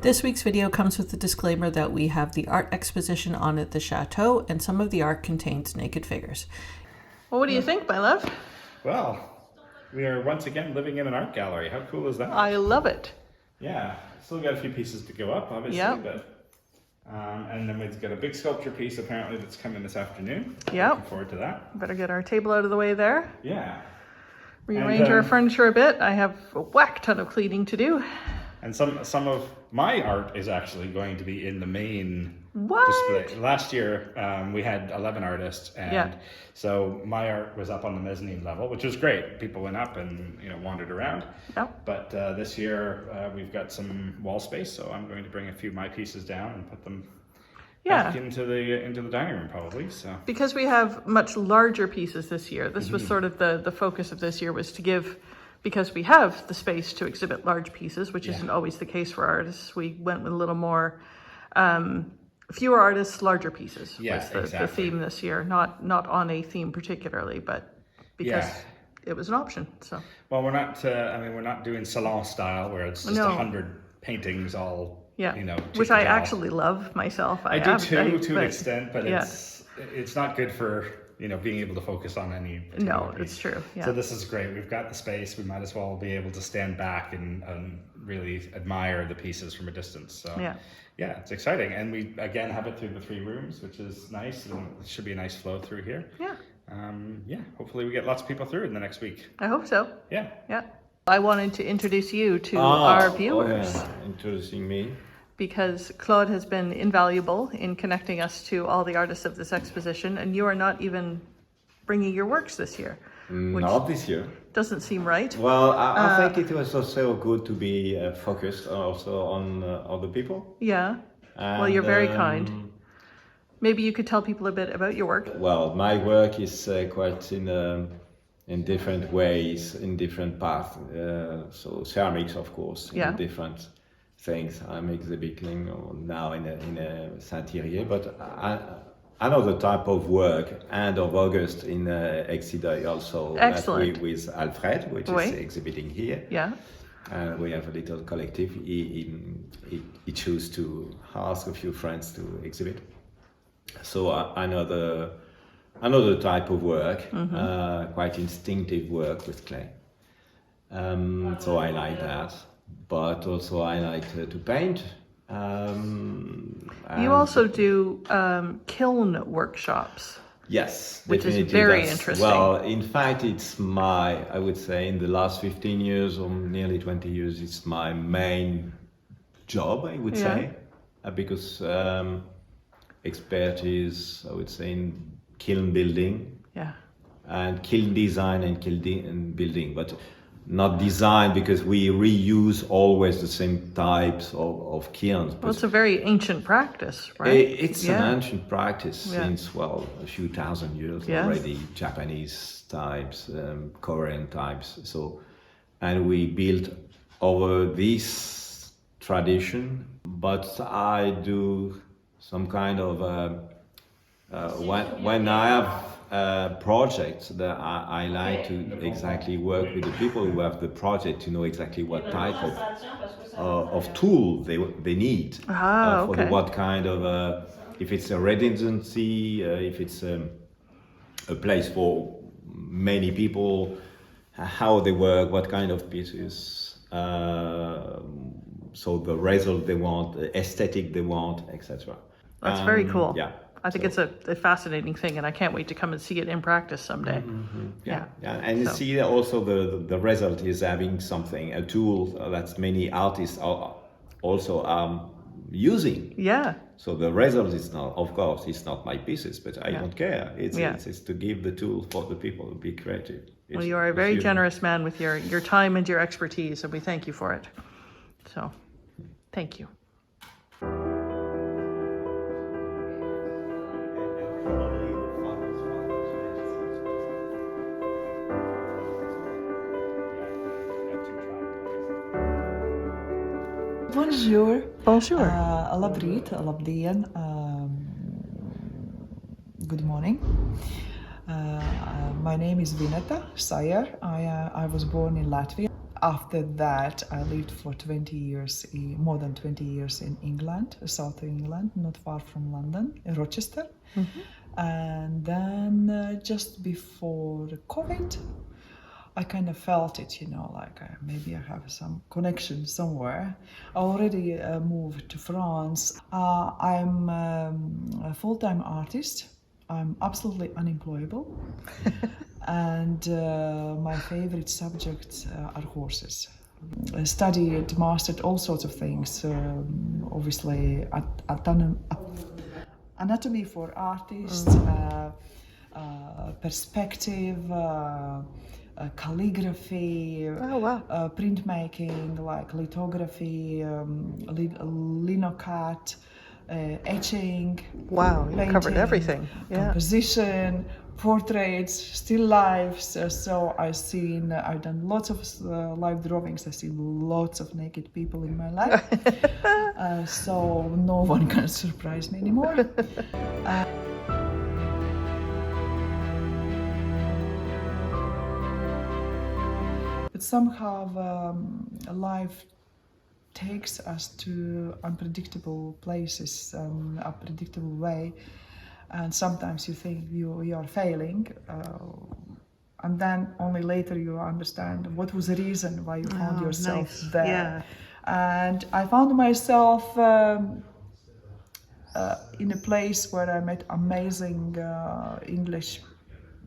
This week's video comes with the disclaimer that we have the art exposition on at the Chateau, and some of the art contains naked figures. Well, what do you think, my love? Well, we are once again living in an art gallery. How cool is that? I love it. Yeah, still got a few pieces to go up, obviously, but and then we've got a big sculpture piece apparently that's coming this afternoon. Looking forward to that. Better get our table out of the way there. Yeah. Rearrange our furniture a bit. I have a whack ton of cleaning to do. And some of my art is actually going to be in the main display. Last year we had 11 artists, and so my art was up on the mezzanine level, which was great. People went up and wandered around. But this year we've got some wall space, so I'm going to bring a few of my pieces down and put them back into the dining room probably. So because we have much larger pieces this year, this was sort of the focus of this year, was to give. Because we have the space to exhibit large pieces, which isn't always the case for artists, we went with a little more, fewer artists, larger pieces was the theme this year. Not on a theme particularly, but because it was an option. So well, we're not. We're not doing salon style where it's just 100 paintings all. Which I actually love myself. I do too, to an extent, but it's not good for. Being able to focus on any particular piece. It's true. Yeah. So this is great. We've got the space. We might as well be able to stand back and really admire the pieces from a distance. So yeah, it's exciting. And we again have it through the 3 rooms, which is nice. And it should be a nice flow through here. Hopefully we get lots of people through in the next week. I hope so. Yeah. I wanted to introduce you to our viewers. Introducing me. Because Claude has been invaluable in connecting us to all the artists of this exposition, and you are not even bringing your works this year. Not this year. Doesn't seem right. Well, I think it was also good to be focused also on other people. Yeah, well, you're very kind. Maybe you could tell people a bit about your work. Well, my work is quite in different ways, in different paths. So ceramics, of course, in different things I'm exhibiting now in a Saint-Thierry, but another type of work, end of August in Exposition also with Alfred, which is exhibiting here. And we have a little collective. He chose to ask a few friends to exhibit. So another type of work, quite instinctive work with clay. So I like that. But also I like to paint. You also do kiln workshops. Yes, which is very interesting. Well, in fact, it's I would say in the last 15 years or nearly 20 years, it's my main job, I would say. Because expertise, I would say, in kiln building. And kiln design and kiln building. But not design, because we reuse always the same types of kilns. Well, it's a very ancient practice, right? It's an ancient practice since, well, a few thousand years already. Japanese types, Korean types. So, and we built over this tradition, but I do some kind of, when I have projects that I like to exactly work with the people who have the project to know exactly what type of tool they need for what kind of if it's a residency, if it's a place for many people, how they work, what kind of pieces, so the result they want, the aesthetic they want, etc. That's very cool. I think it's a fascinating thing, and I can't wait to come and see it in practice someday. And see also the result is having something, a tool that many artists are also using. So the result is not, of course, it's not my pieces, but I don't care. It's to give the tool for the people to be creative. Well, you are a very generous man with your time and your expertise, and we thank you for it. So, thank you. Bonjour. Bonjour. Labrit, labdien. Good morning. My name is Vinetta Sayer. I was born in Latvia. After that, I lived for 20 years, more than 20 years in England, South England, not far from London, in Rochester. And then just before COVID, I kind of felt it, like maybe I have some connection somewhere. I already moved to France. I'm a full-time artist. I'm absolutely unemployable. And my favorite subjects are horses. I studied, mastered all sorts of things. Obviously, anatomy for artists, perspective, calligraphy, printmaking, like lithography, linocut, etching. Wow, you painting, covered everything. Yeah. Composition, portraits, still lifes. So I've done lots of live drawings. I've seen lots of naked people in my life. So no one can surprise me anymore. But somehow life takes us to unpredictable places, unpredictable way, and sometimes you think you are failing, and then only later you understand what was the reason why you found yourself there. Yeah. And I found myself in a place where I met amazing English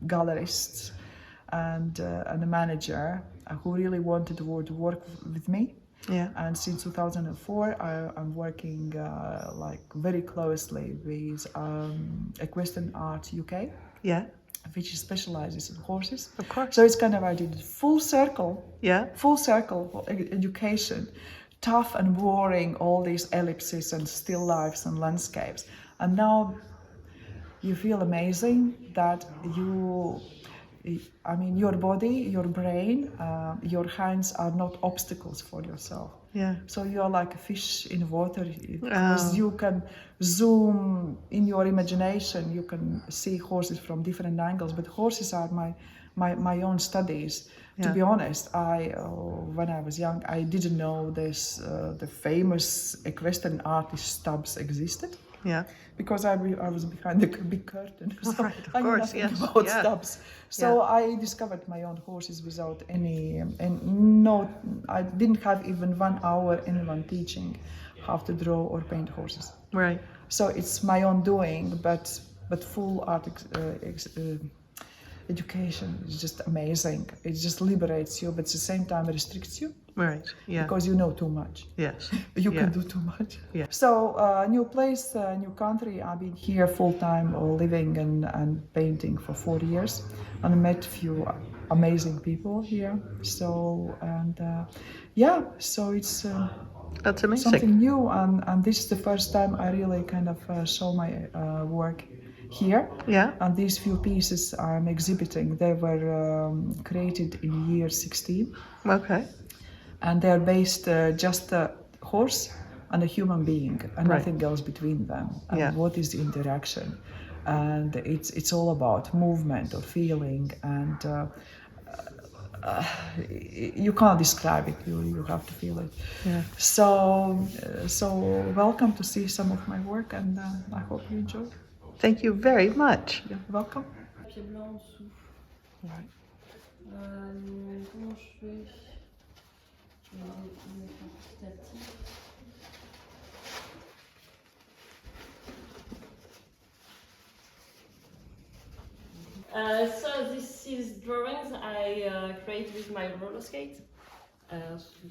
gallerists and a manager who really wanted to work with me. Yeah. And since 2004, I'm working like very closely with Equestrian Art UK. Yeah. Which specializes in horses. Of course. So it's kind of, I did full circle. Yeah. Full circle education, tough and boring, all these ellipses and still lifes and landscapes. And now you feel amazing that your body, your brain, your hands are not obstacles for yourself. Yeah. So you're like a fish in water, because you can zoom in your imagination. You can see horses from different angles, but horses are my own studies. Yeah. To be honest, when I was young, I didn't know the famous equestrian artist Stubbs existed. Yeah. Because I was behind the big curtain, so Right, of I knew course, nothing yes, about yeah. Stubbs. So I discovered my own horses without I didn't have even 1 hour anyone teaching how to draw or paint horses. Right. So it's my own doing, but full art education is just amazing. It just liberates you, but at the same time restricts you. Right. Yeah. Because you know too much. Yes. You Yeah. can do too much. Yeah. So new place, new country. I've been here full time, living and painting for 4 years, and I met few amazing people here. So so it's That's amazing. something new, and this is the first time I really kind of show my work here. Yeah. And these few pieces I'm exhibiting, they were created in year 16. Okay. And they're based just a horse and a human being, and Right. nothing else between them. And Yeah. what is the interaction? And it's all about movement or feeling, and you can't describe it. You have to feel it. Yeah. So welcome to see some of my work, and I hope you enjoy. Thank you very much. You're welcome. Pied blanc en dessous. Right. Comment je fais? Je vais le faire petit à petit. So this is drawings I create with my roller skate.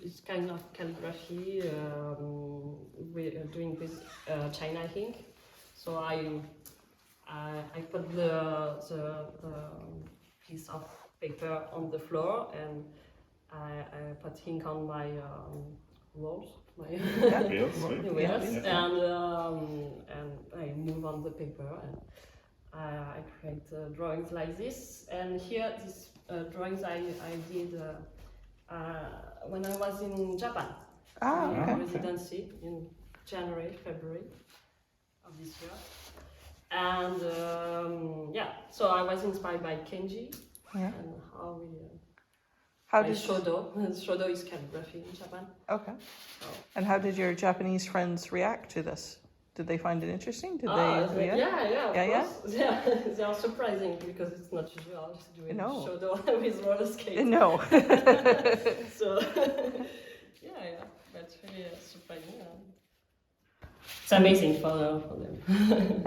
It's kind of calligraphy we're doing with China ink. So I put the piece of paper on the floor, and I put ink on my walls, my wheels, and I move on the paper, and I create drawings like this. And here, these drawings I did when I was in Japan, in residency in January, February of this year. And so I was inspired by Kenji and How by did Shodo. Shodo is calligraphy in Japan. Okay. And how did your Japanese friends react to this? Did they find it interesting? Did they? Yeah, of Yeah, course. Yeah, they are surprising because it's not usual doing No. Shodo with roller skates. No. So, yeah, that's really surprising. It's amazing for them.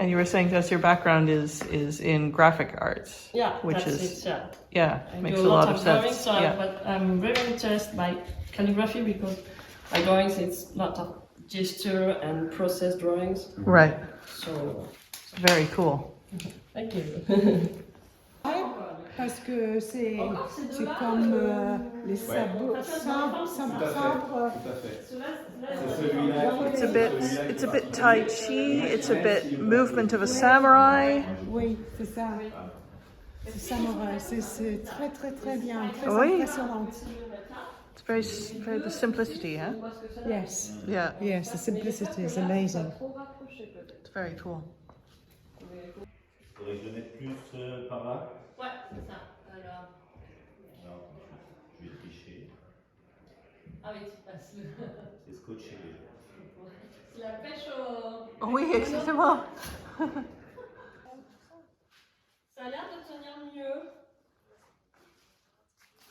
And you were saying to us your background is in graphic arts. Yeah, which that's is it, I makes do a lot of drawing, sense. so I'm very interested by calligraphy because my drawings it's a lot of gesture and process drawings. Right. So Very cool. thank you. Parce que c'est comme les sabots, sabre. It's a bit tai chi. It's a bit movement of a samurai. Oui, c'est ça. C'est samouraï. C'est très très très bien, très Oui. impressionnant. It's very the simplicity, huh? Yes, Yeah. yes, the simplicity is amazing. It's very cool. Faudrait que je le mette plus par là. Ouais, c'est ça. Alors, Je vais tricher. ah oui, tu passes. C'est scotché déjà. C'est la pêche au... Oui, exactement. Ça a l'air de tenir mieux.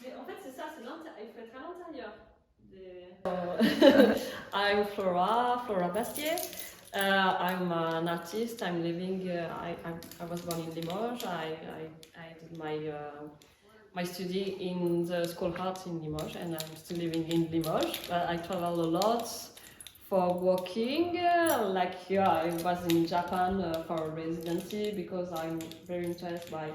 Mais en fait, c'est ça, il faut être à l'intérieur. I'm Flora BASTHIER. I'm an artist. I'm living. I was born in Limoges. I did my study in the School of Arts in Limoges, and I'm still living in Limoges. But I travel a lot for working. Like here, I was in Japan for a residency because I'm very interested by.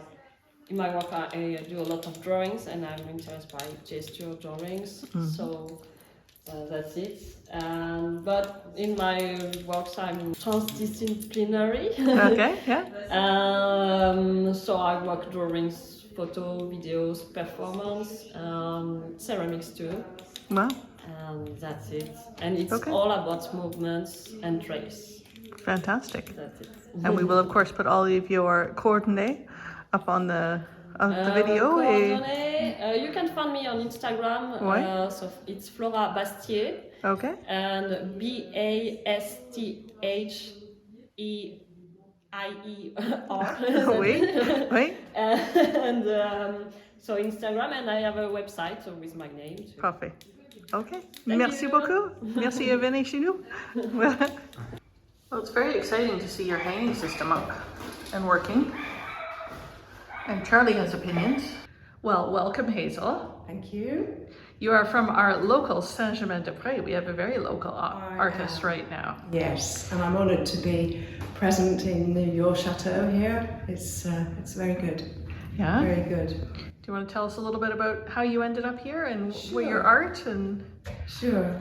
In my work, I do a lot of drawings, and I'm interested by gesture drawings. So. That's it. But in my works, I'm transdisciplinary. Okay, yeah. So I work drawings, photo, videos, performance, ceramics too. Wow. And that's it. And it's Okay. all about movements and trace. Fantastic. That's it. And we will of course put all of your coordinates up on the video. You can find me on Instagram. Ouais. So it's Flora BASTHIER. Okay. And BASTHEIER. Oui. And so Instagram, and I have a website so with my name too. Parfait. Okay. Thank Merci you. beaucoup. Merci, venez chez nous. Well, it's very exciting to see your hanging system up and working. And Charlie has opinions. Well, welcome, Hazel. Thank you. You are from our local Saint-Germain-des-Prés. We have a very local artist right now. Yes, and I'm honoured to be present in your chateau here. It's very good. Yeah. Very good. Do you want to tell us a little bit about how you ended up here and where your Sure. art and? Sure.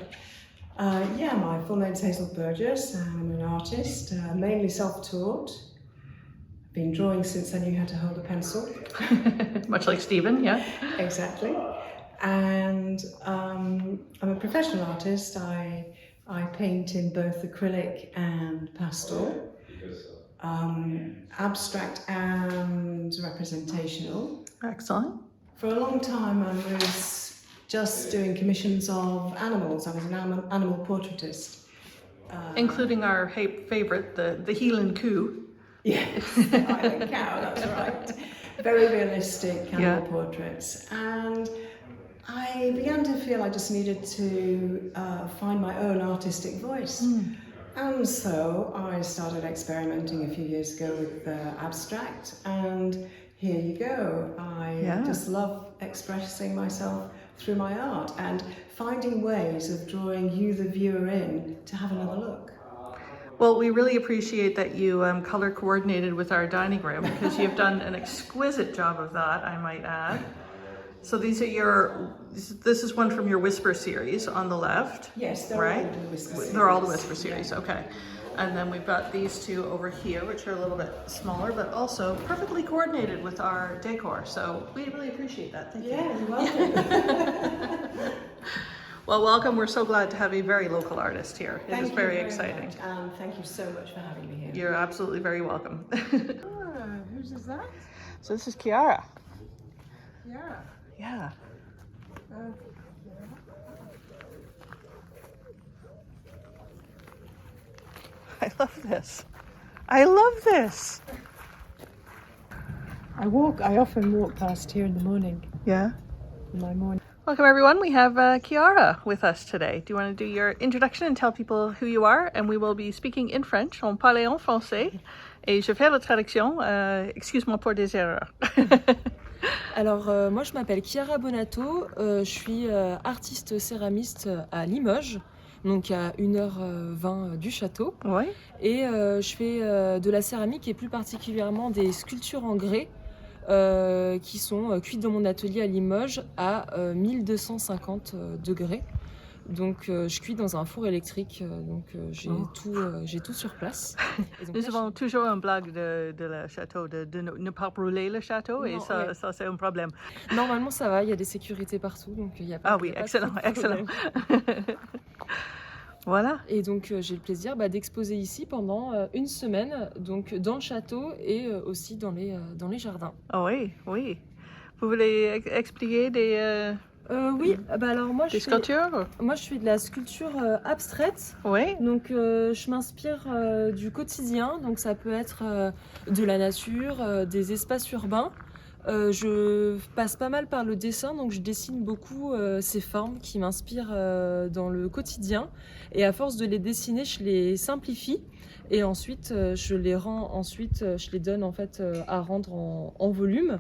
Yeah, my full name's Hazel BURGESS. I'm an artist, mainly self-taught. Been drawing since I knew how to hold a pencil. Much like Stephen, yeah. Exactly. And I'm a professional artist. I paint in both acrylic and pastel, abstract and representational. Excellent. For a long time I was just doing commissions of animals. I was an animal portraitist. Including our favorite, the Heelan Coo. Yes, the Highland cow, that's right. Very realistic animal Yeah. portraits. And I began to feel I just needed to find my own artistic voice. And so I started experimenting a few years ago with abstract, and here you go. I just love expressing myself through my art and finding ways of drawing you, the viewer, in to have another look. Well, we really appreciate that you color coordinated with our dining room because you've done an exquisite job of that, I might add. So these are this is one from your Whisper series on the left. Yes, they're right? all the Whisper series. They're all the Whisper series, okay. And then we've got these two over here, which are a little bit smaller, but also perfectly coordinated with our decor. So we really appreciate that. Thank you. Yeah, you're welcome. Well, welcome. We're so glad to have a very local artist here. It Thank is you very exciting. much, and thank you so much for having me here. You're absolutely very welcome. Whose is that? So this is Chiara. Yeah. Yeah. I love this. I love this. I often walk past here in the morning, Yeah. in my morning. Welcome everyone. We have Chiara with us today. Do you want to do your introduction and tell people who you are? And we will be speaking in French. On parle en français. Et je fais la traduction. Excuse-moi pour des erreurs. Alors, moi, je m'appelle Chiara Bonato, je suis artiste céramiste à Limoges, donc à 1h20 du château. Oui. Et je fais de la céramique et plus particulièrement des sculptures en grès qui sont cuites dans mon atelier à Limoges à 1250 degrés. Donc, je cuis dans un four électrique, donc j'ai tout sur place. Et donc, Nous là, avons toujours un blague de la château, de ne pas brûler le château, et Non, ça, ouais. ça c'est un problème. Normalement, ça va, il y a des sécurités partout, donc il n'y a pas Ah oui, il y a pas excellent, trop de excellent. problème. Voilà. Et donc j'ai le plaisir d'exposer ici pendant une semaine, donc dans le château et aussi dans les jardins. Ah oui, oui. Vous voulez expliquer Oui, alors moi des sculptures? je fais de la sculpture abstraite. Oui. Donc je m'inspire du quotidien, donc ça peut être de la nature, des espaces urbains. Je passe pas mal par le dessin, donc je dessine beaucoup ces formes qui m'inspirent dans le quotidien. Et à force de les dessiner, je les simplifie et ensuite je les donne en fait à rendre en volume.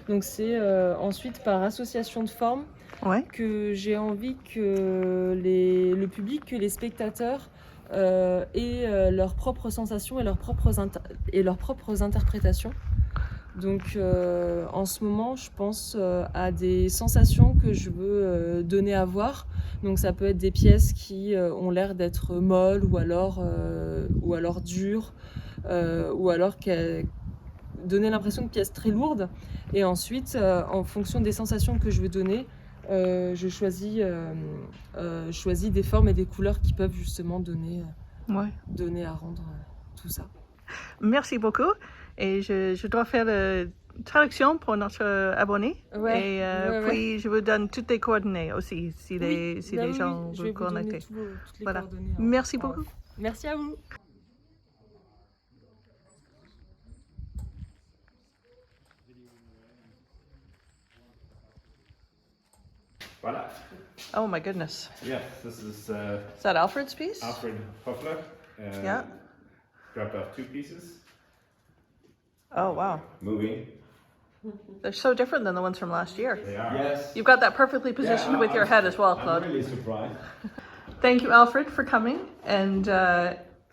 Donc c'est ensuite par association de formes Ouais. que j'ai envie que le public, que les spectateurs aient leurs propres sensations et leurs propres interprétations. Donc en ce moment, je pense à des sensations que je veux donner à voir. Donc ça peut être des pièces qui ont l'air d'être molles ou alors dures, ou alors donner l'impression de pièces très lourdes. Et ensuite, en fonction des sensations que je veux donner, je choisis des formes et des couleurs qui peuvent justement donner à rendre tout ça. Merci beaucoup. Et je dois faire la traduction pour notre abonné. Ouais, Et ouais. puis, je vous donne toutes les coordonnées aussi, si les gens je veulent vais vous donner connecter. toutes les Voilà. coordonnées. Merci beaucoup. Merci à vous. Voilà. Oh my goodness. Yeah, this is that Alfred's piece? Alfred Hoffler. Yeah. Dropped off 2 pieces. Oh wow. Moving. They're so different than the ones from last year. They are. Yes. You've got that perfectly positioned with your head as well, Claude. I'm really surprised. Thank you, Alfred, for coming and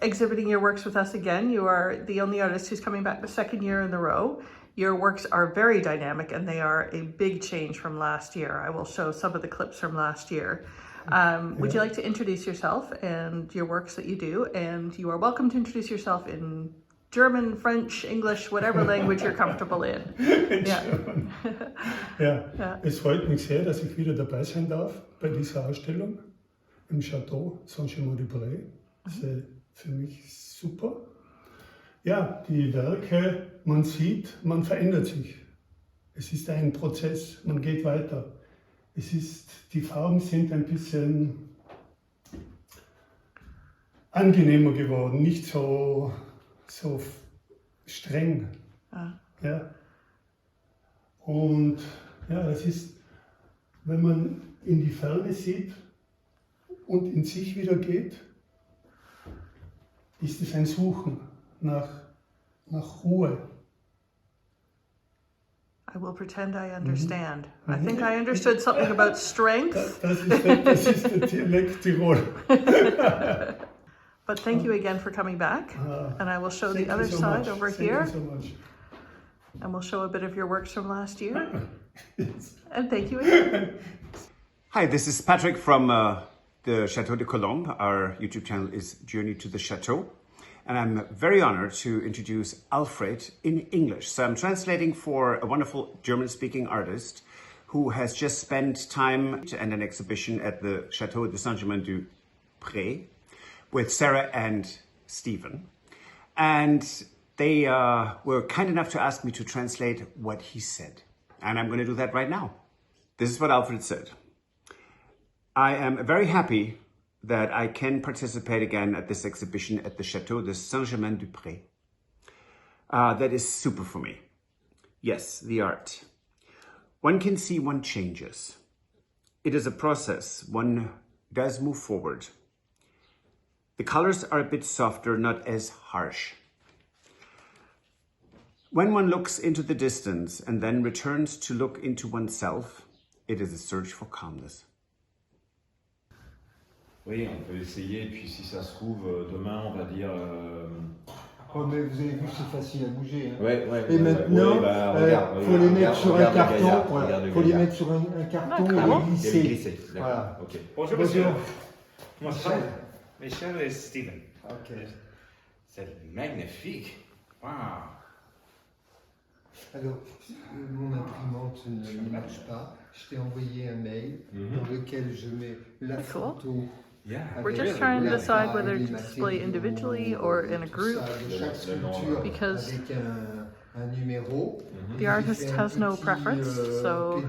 exhibiting your works with us again. You are the only artist who's coming back the second year in a row. Your works are very dynamic and they are a big change from last year. I will show some of the clips from last year. Would you like to introduce yourself and your works that you do? And you are welcome to introduce yourself in German, French, English, whatever language you're comfortable in. Yeah. Ja, es freut mich sehr, dass ich wieder dabei sein darf bei dieser Ausstellung im Château de Saint-Germain-des-Prés. Das ist für mich super. Ja, die Werke, man sieht, man verändert sich. Es ist ein Prozess, man geht weiter. Die Farben sind ein bisschen angenehmer geworden, nicht so streng. Ja. Und ja, es ist, wenn man in die Ferne sieht und in sich wieder geht, ist es ein Suchen nach Ruhe. I will pretend I understand. I think I understood something about strength. Das ist der Dialekt Tirol. But thank you again for coming back. And I will show the other side over here. Thank you so much. And we'll show a bit of your works from last year. Yes. And thank you again. Hi, this is Patrick from the Chateau de Colombe. Our YouTube channel is Journey to the Chateau. And I'm very honored to introduce Alfred in English. So I'm translating for a wonderful German-speaking artist who has just spent time and an exhibition at the Château de Saint-Germain-des-Prés with Sara and Stephen. And they were kind enough to ask me to translate what he said. And I'm going to do that right now. This is what Alfred said. I am very happy that I can participate again at this exhibition at the Château de Saint-Germain-des-Prés. That is super for me. Yes, the art. One can see one changes. It is a process. One does move forward. The colors are a bit softer, not as harsh. When one looks into the distance and then returns to look into oneself, it is a search for calmness. Oui, on peut essayer, puis si ça se trouve, demain, on va dire... Oh, mais vous avez vu, c'est facile à bouger. Hein. Ouais, et maintenant, regarde, faut les mettre sur un carton. Regarde, faut les mettre sur un carton et les glisser. Voilà. Okay. Bonjour, monsieur. Comment ça va? Michel et Steven. Ok. C'est magnifique. Wow. Alors, mon imprimante ne marche pas. Je t'ai envoyé un mail dans lequel je mets la photo. Yeah. We're just trying to decide whether to display individually or in a group because the artist has no preference, so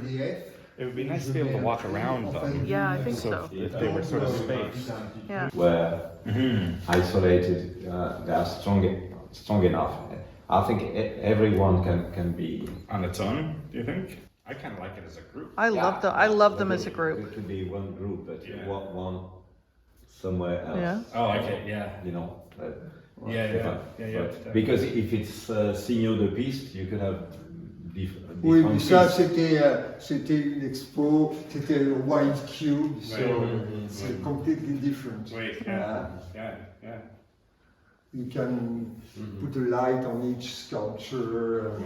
it would be nice to be able to walk around them. Yeah, I think so. If they were sort of spaced. Yeah. Where isolated, they are strong enough. I think everyone can be on its own. Do you think? I kind of like it as a group. I love them as a group. It could be one group, but one somewhere else. Yeah. Oh, okay, yeah. You know. Yeah. Because if it's signaux de piste, you could have different. Oui, mais ça c'était une expo, c'était le White Cube, so it's completely different. Wait, yeah. You can put a light on each sculpture.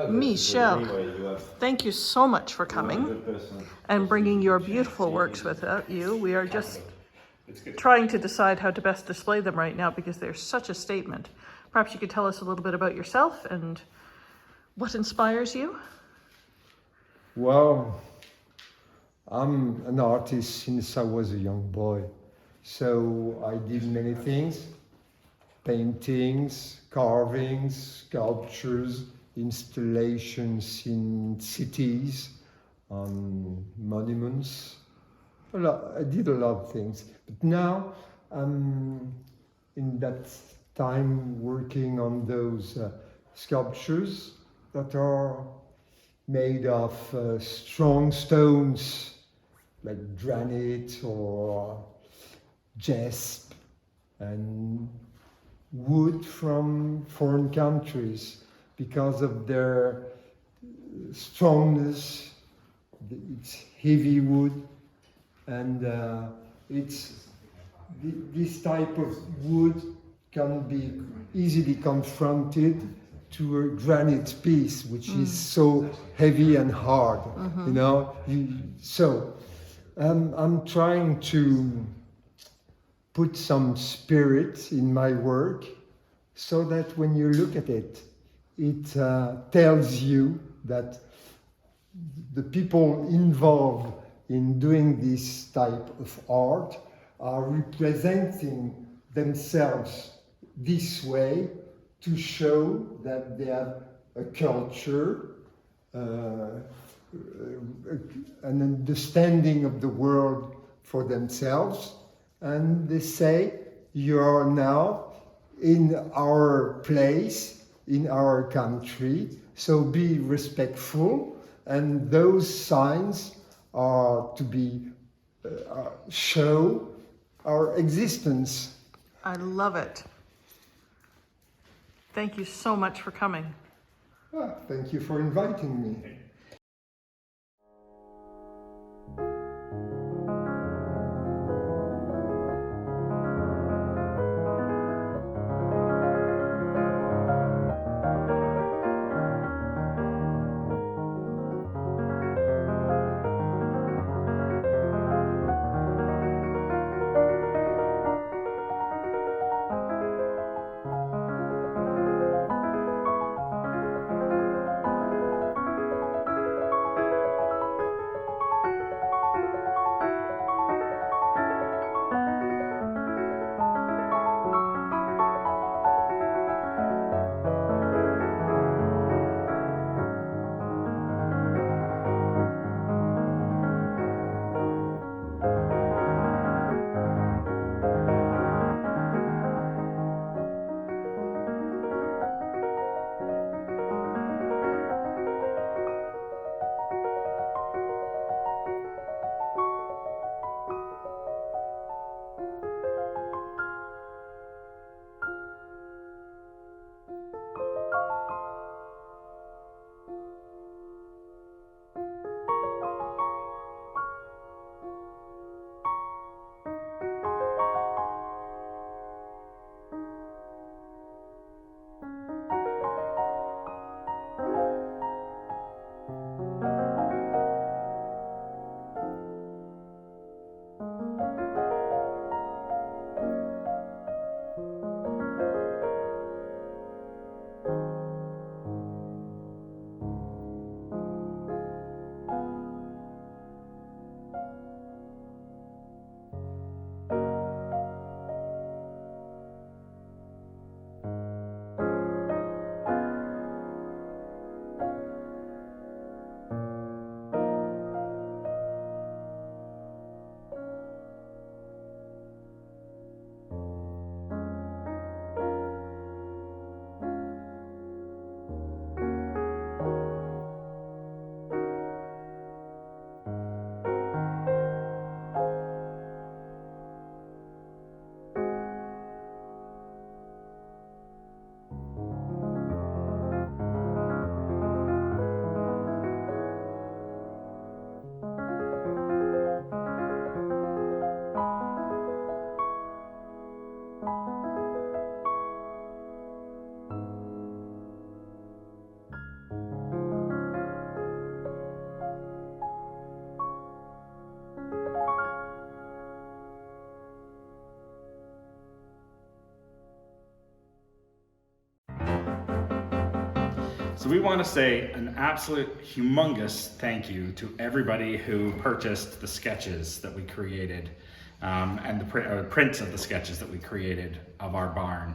Michel, thank you so much for coming and bringing your beautiful works with you. We are just trying to decide how to best display them right now because they're such a statement. Perhaps you could tell us a little bit about yourself and what inspires you? Well, I'm an artist since I was a young boy. So I did many things: paintings, carvings, sculptures, installations in cities, on monuments. I did a lot of things. But now I'm in that time working on those sculptures that are made of strong stones like granite or jasp, and wood from foreign countries because of their strongness. It's heavy wood, and this type of wood can be easily confronted to a granite piece, which is so heavy and hard. You know. So I'm trying to put some spirit in my work so that when you look at it, it tells you that the people involved in doing this type of art are representing themselves this way to show that they have a culture, an understanding of the world for themselves. And they say, you are now in our place, in our country, so be respectful. And those signs are to be, show our existence. I love it. Thank you so much for coming. Thank you for inviting me. So we want to say an absolute humongous thank you to everybody who purchased the sketches that we created and the prints of the sketches that we created of our barn.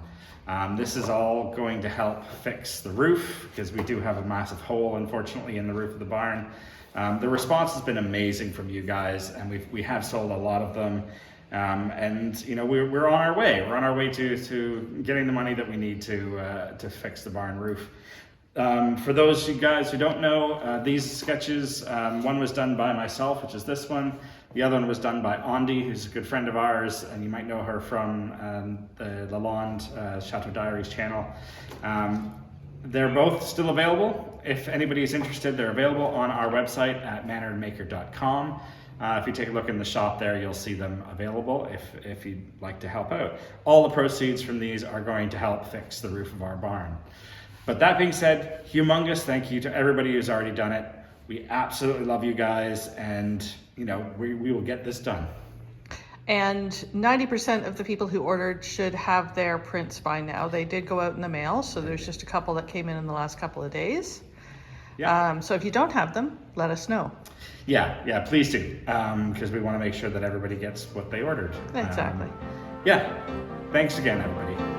This is all going to help fix the roof because we do have a massive hole, unfortunately, in the roof of the barn. The response has been amazing from you guys, and we have sold a lot of them. And you know, we're on our way. We're on our way to getting the money that we need to fix the barn roof. For those of you guys who don't know, these sketches, one was done by myself, which is this one. The other one was done by Andy, who's a good friend of ours, and you might know her from the Lalonde Chateau Diaries channel. They're both still available. If anybody is interested, they're available on our website at manorandmaker.com. If you take a look in the shop there, you'll see them available if you'd like to help out. All the proceeds from these are going to help fix the roof of our barn. But that being said, humongous thank you to everybody who's already done it. We absolutely love you guys, and you know, we will get this done. And 90% of the people who ordered should have their prints by now. They did go out in the mail, so there's just a couple that came in the last couple of days. Yeah. So if you don't have them, let us know. Yeah, please do, because we want to make sure that everybody gets what they ordered. Exactly. Yeah, thanks again, everybody.